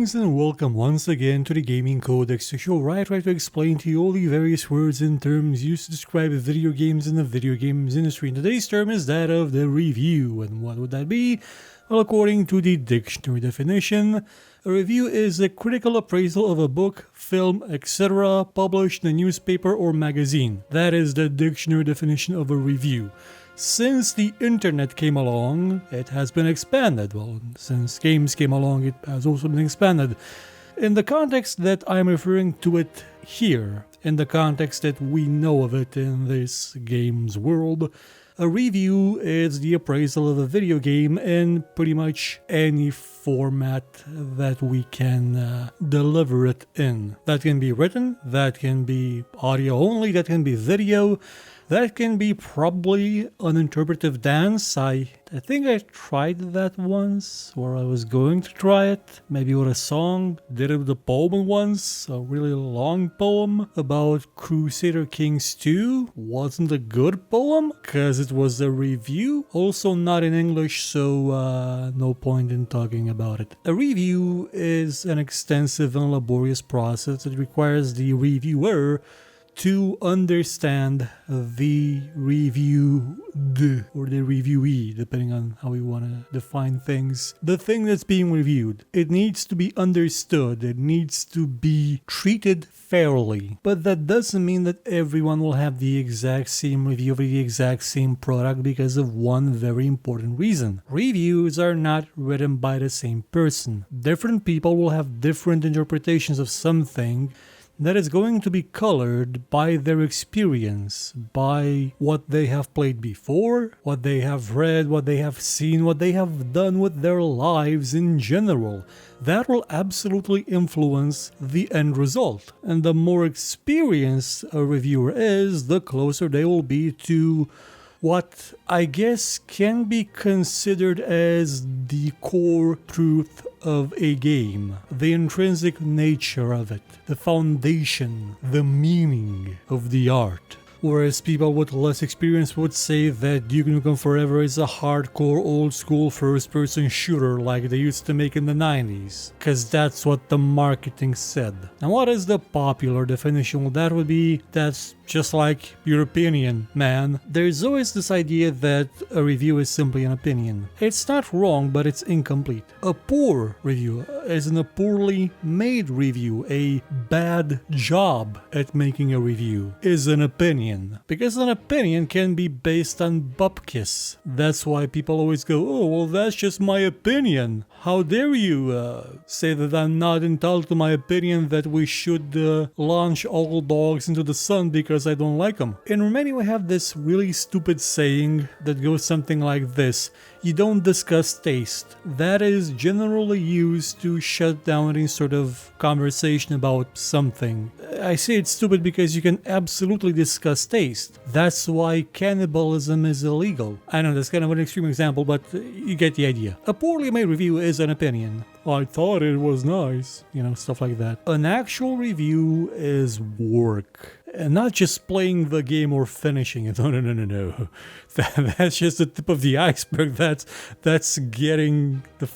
Greetings and welcome once again to the Gaming Codex, the show right to explain to you all the various words and terms used to describe video games in the video games industry. And today's term is that of the review. And what would that be? Well, according to the dictionary definition, a review is a critical appraisal of a book, film, etc. published in a newspaper or magazine. That is the dictionary definition of a review. Since the internet came along, it has been expanded. Well, since games came along, it has also been expanded. In the context that I'm referring to it here, in the context that we know of it in this game's world, a review is the appraisal of a video game in pretty much any format that we can deliver it in. That can be written, that can be audio only, that can be video. That can be probably an interpretive dance. I think I tried that once, or I was going to try it, maybe with a song. Did it with a poem once, a really long poem about Crusader Kings 2. Wasn't a good poem, because it was a review. Also not in English, so no point in talking about it. A review is an extensive and laborious process that requires the reviewer to understand the reviewed or the reviewee, depending on how we want to define things. The thing that's being reviewed, it needs to be understood, it needs to be treated fairly. But that doesn't mean that everyone will have the exact same review of the exact same product because of one very important reason. Reviews are not written by the same person. Different people will have different interpretations of something that is going to be colored by their experience, by what they have played before, what they have read, what they have seen, what they have done with their lives in general. That will absolutely influence the end result. And the more experienced a reviewer is, the closer they will be to what I guess can be considered as the core truth of a game, the intrinsic nature of it, the foundation, the meaning of the art. Whereas people with less experience would say that Duke Nukem Forever is a hardcore old-school first-person shooter like they used to make in the 90s, because that's what the marketing said. Now what is the popular definition? Well, that would be, that's just like your opinion, man. There's always this idea that a review is simply an opinion. It's not wrong, but it's incomplete. A poor review is a poorly made review. A bad job at making a review is an opinion. Because an opinion can be based on bupkis. That's why people always go, oh, well, that's just my opinion. How dare you say that I'm not entitled to my opinion that we should launch all dogs into the sun because I don't like them. In Romania, we have this really stupid saying that goes something like this. You don't discuss taste. That is generally used to shut down any sort of conversation about something. I say it's stupid because you can absolutely discuss taste. That's why cannibalism is illegal. I know that's kind of an extreme example, but you get the idea. A poorly made review is an opinion. I thought it was nice. You know, stuff like that. An actual review is work. And not just playing the game or finishing it. No. That's just the tip of the iceberg. That's getting the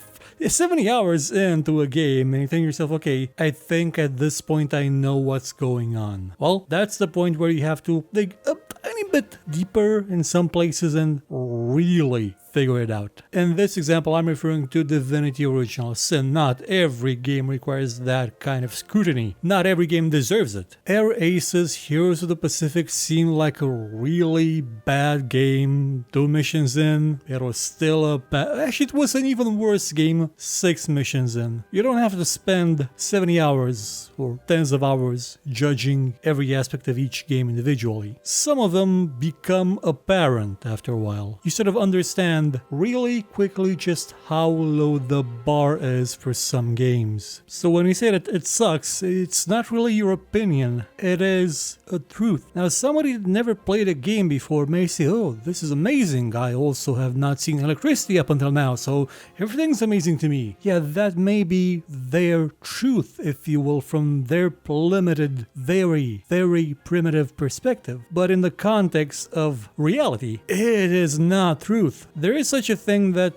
70 hours into a game and you think to yourself, okay, I think at this point I know what's going on. Well, that's the point where you have to dig a tiny bit deeper in some places and really figure it out. In this example, I'm referring to Divinity Original Sin. Not every game requires that kind of scrutiny. Not every game deserves it. Air Ace's Heroes of the Pacific seemed like a really bad game. 2 missions in, it was still a bad... Actually, it was an even worse game 6 missions in. You don't have to spend 70 hours or tens of hours judging every aspect of each game individually. Some of them become apparent after a while. You sort of understand really quickly just how low the bar is for some games. So when we say that it sucks, it's not really your opinion, it is a truth. Now somebody that never played a game before may say, oh, this is amazing, I also have not seen electricity up until now, so everything's amazing to me. Yeah, that may be their truth, if you will, from their limited, very, very primitive perspective. But in the context of reality, it is not truth. There is such a thing that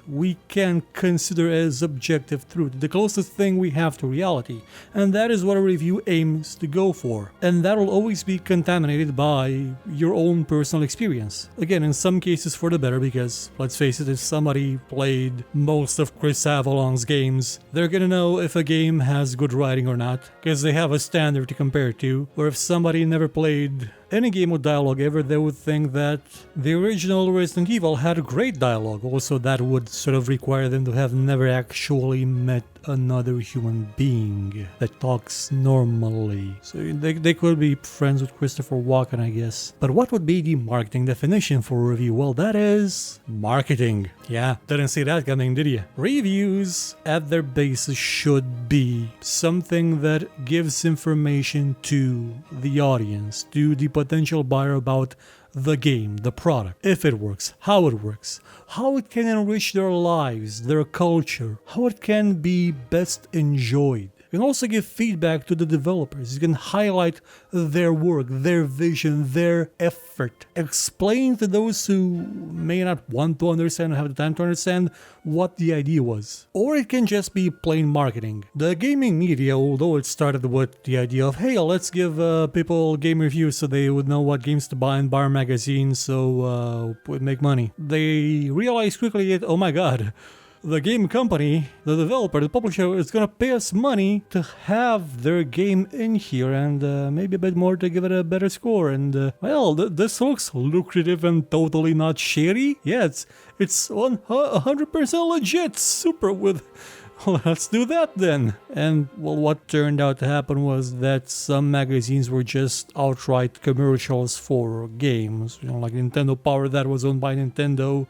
we can consider as objective truth, the closest thing we have to reality, and that is what a review aims to go for. And that will always be contaminated by your own personal experience. Again, in some cases for the better, because let's face it, if somebody played most of Chris Avalon's games, they're gonna know if a game has good writing or not, because they have a standard to compare to. Or if somebody never played any game with dialogue ever, they would think that the original Resident Evil had great dialogue. Also, that would sort of require them to have never actually met another human being that talks normally. So they could be friends with Christopher Walken, I guess. But what would be the marketing definition for a review? Well, that is marketing. Yeah, didn't see that coming, did you? Reviews, at their basis, should be something that gives information to the audience, to the potential buyer about the game, the product, if it works, how it can enrich their lives, their culture, how it can be best enjoyed. You can also give feedback to the developers. You can highlight their work, their vision, their effort. Explain to those who may not want to understand or have the time to understand what the idea was. Or it can just be plain marketing. The gaming media, although it started with the idea of, hey, let's give people game reviews so they would know what games to buy in bar magazines so we'd make money. They realized quickly that, oh my god, the game company, the developer, the publisher is gonna pay us money to have their game in here and maybe a bit more to give it a better score. And well, this looks lucrative and totally not shady. Yeah, it's 100% legit. Super with. Let's do that then. And well, what turned out to happen was that some magazines were just outright commercials for games. You know, like Nintendo Power, that was owned by Nintendo.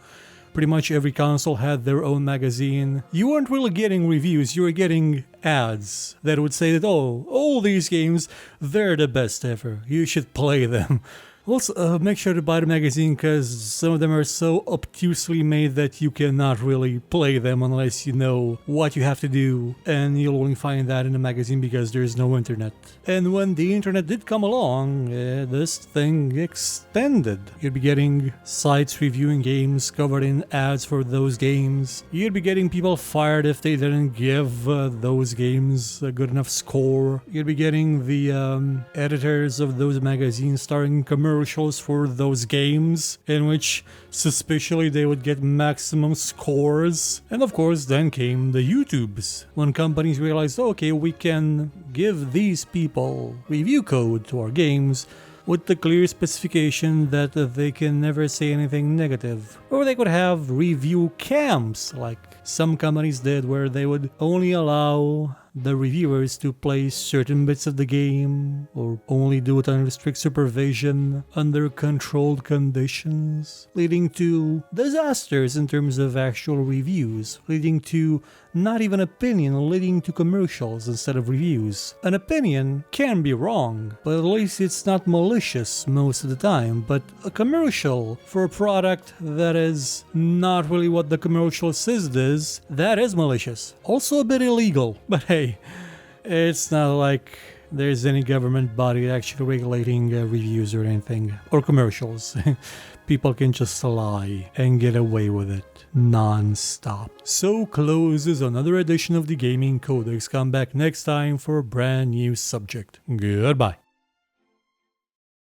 Pretty much every console had their own magazine. You weren't really getting reviews, you were getting ads that would say that, oh, all these games, they're the best ever. You should play them. Also, make sure to buy the magazine because some of them are so obtusely made that you cannot really play them unless you know what you have to do, and you'll only find that in the magazine because there's no internet. And when the internet did come along, this thing extended. You'd be getting sites reviewing games covered in ads for those games. You'd be getting people fired if they didn't give those games a good enough score. You'd be getting the editors of those magazines starring commercials for those games in which suspiciously they would get maximum scores. And of course then came the YouTubes, when companies realized, okay, we can give these people review code to our games with the clear specification that they can never say anything negative. Or they could have review camps like some companies did, where they would only allow the reviewers to play certain bits of the game, or only do it under strict supervision, under controlled conditions, leading to disasters in terms of actual reviews, leading to not even opinion, leading to commercials instead of reviews. An opinion can be wrong, but at least it's not malicious most of the time. But a commercial for a product that is not really what the commercial says it is, that is malicious. Also a bit illegal, but hey, it's not like there's any government body actually regulating reviews or anything, or commercials. People can just lie and get away with it non-stop. So closes another edition of the Gaming Codex. Come back next time for a brand new subject. Goodbye.